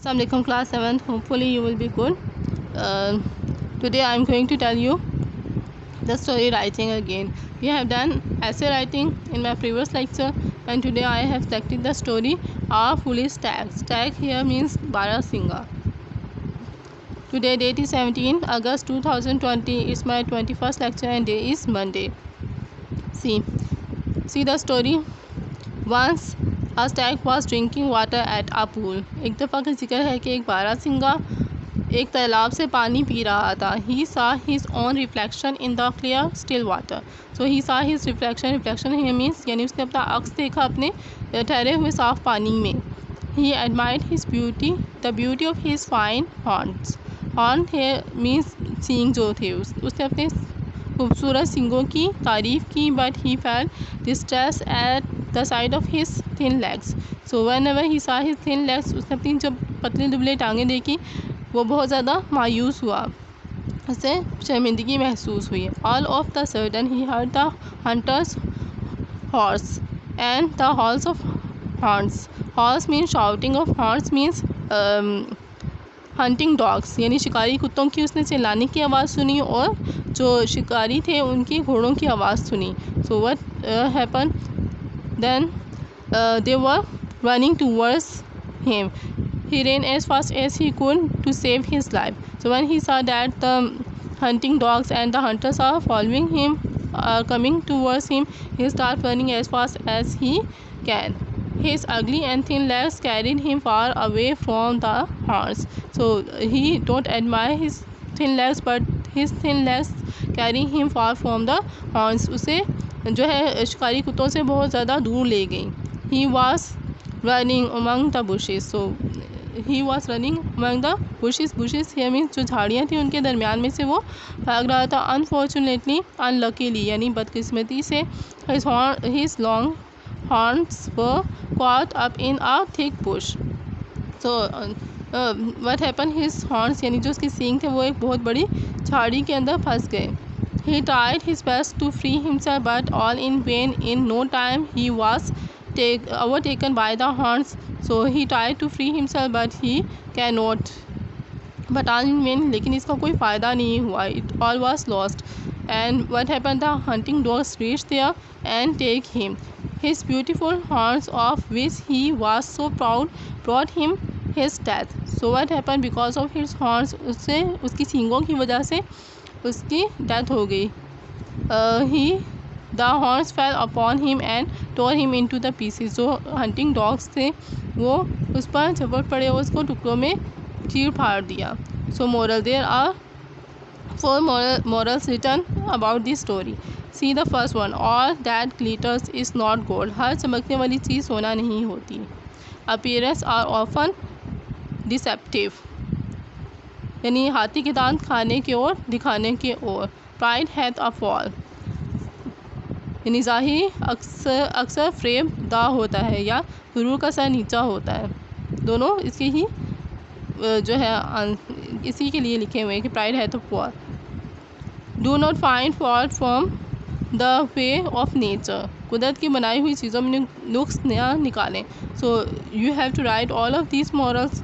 Assalamu alaikum class 7th. Hopefully you will be good. Today I am going to tell you the story writing again. We have done essay writing in my previous lecture, and today I have selected the story A Foolish Stag. Stag here means Barasinga. Today date is 17 August 2020. It's my 21st lecture and day is Monday. See the story. Once a stag was drinking water at a pool. एक दफ़ा का जिक्र है कि एक बारहसिंगा एक तालाब से पानी पी रहा था. He saw his own reflection in the clear still water. So he saw his reflection. Reflection here means यानी उसने अपना अक्स देखा अपने ठहरे हुए साफ पानी में. He admired his beauty, the beauty of his fine horns. Horn here means सींग जो थे उसने अपने खूबसूरत सींगों की तारीफ़ की. But he felt distress at the sight of his thin legs. So whenever he saw his thin legs, उसने अपनी जब पतली दुबले टांगें देखी वो बहुत ज़्यादा मायूस हुआ, उसे शर्मिंदगी महसूस हुई. All of the sudden he heard the hunter's horse and the howls of horns. Howls means shouting, of horns means hunting dogs यानी शिकारी कुत्तों की उसने चिल्लाने की आवाज़ सुनी और जो शिकारी थे उनकी घोड़ों की आवाज़ सुनी. So what happen then they were running towards him. He ran as fast as he could to save his life. So when he saw that the hunting dogs and the hunters are following him, coming towards him, he started running as fast as he can. His ugly and thin legs carried him far away from the horns. So he don't admire his thin legs, but his thin legs carrying him far from the horns उसे जो है शिकारी कुत्तों से बहुत ज़्यादा दूर ले गई. He was running among the bushes. So he was running among the bushes. Bushes here means जो झाड़ियाँ थी उनके दरमियान में से वो भाग रहा था. Unfortunately, unluckily यानी बदकिस्मती से his long horns were caught up in a thick bush. So what happened, his horns यानी जो उसके सींग थे वो एक बहुत बड़ी झाड़ी के अंदर फंस गए. He tried his best to free himself, but all in vain. In no time he was overtaken by the horns. So he tried to free himself, but he cannot. But all in vain. लेकिन इसका कोई फ़ायदा नहीं हुआ. It all was lost. And what happened? The hunting dogs reached there and take him. His beautiful horns, of which he was so proud, brought him his death. So what happened? Because of his horns, उससे उसकी सींगों की वजह से उसकी death हो गई. The horns fell upon him and tore him into the pieces. जो hunting dogs थे वो उस पर झपट पड़े और उसको टुकड़ों में चीर फाड़ दिया. So moral, there are 4 morals written about this story. See the first one. All that glitters is not gold. हर चमकने वाली चीज़ सोना नहीं होती. Appearances are often deceptive. यानी हाथी के दांत खाने की ओर दिखाने की ओर. Pride hath a fall. यानी ज़ाहिरी अक्सर फ्रेम दा होता है या गुरूर का सर नीचा होता है. दोनों इसके ही जो है इसी के लिए लिखे हुए हैं कि प्राइड है तो fall. Do not find fault from the way of nature. कुदरत की बनाई हुई चीज़ों में नुक्स नया निकालें. So you have to write all of these morals.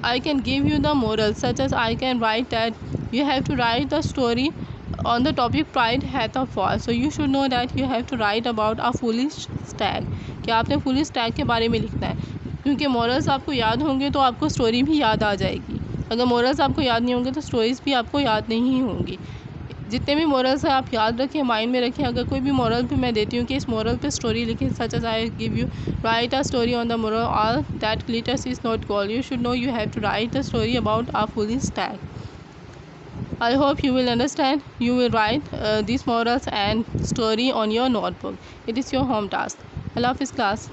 I can give you the morals, such as I can write that you have to write the story on the topic pride hath a fall. So you should know that you have to write about a foolish stag. कि आपने foolish stag के बारे में लिखना है, क्योंकि morals आपको याद होंगे तो आपको story भी याद आ जाएगी. अगर morals आपको याद नहीं होंगे तो stories भी आपको याद नहीं होंगी. जितने भी मॉरल्स हैं आप याद रखें, माइंड में रखें. अगर कोई भी मॉरल भी मैं देती हूँ कि इस मॉरल पे स्टोरी लिखें, such as I give you write a story on the moral all that glitters is not gold. You should know you have to write the story about a foolish stag. I hope you will understand. You will write these morals and story on your notebook. It is your home task. Allah Hafiz class.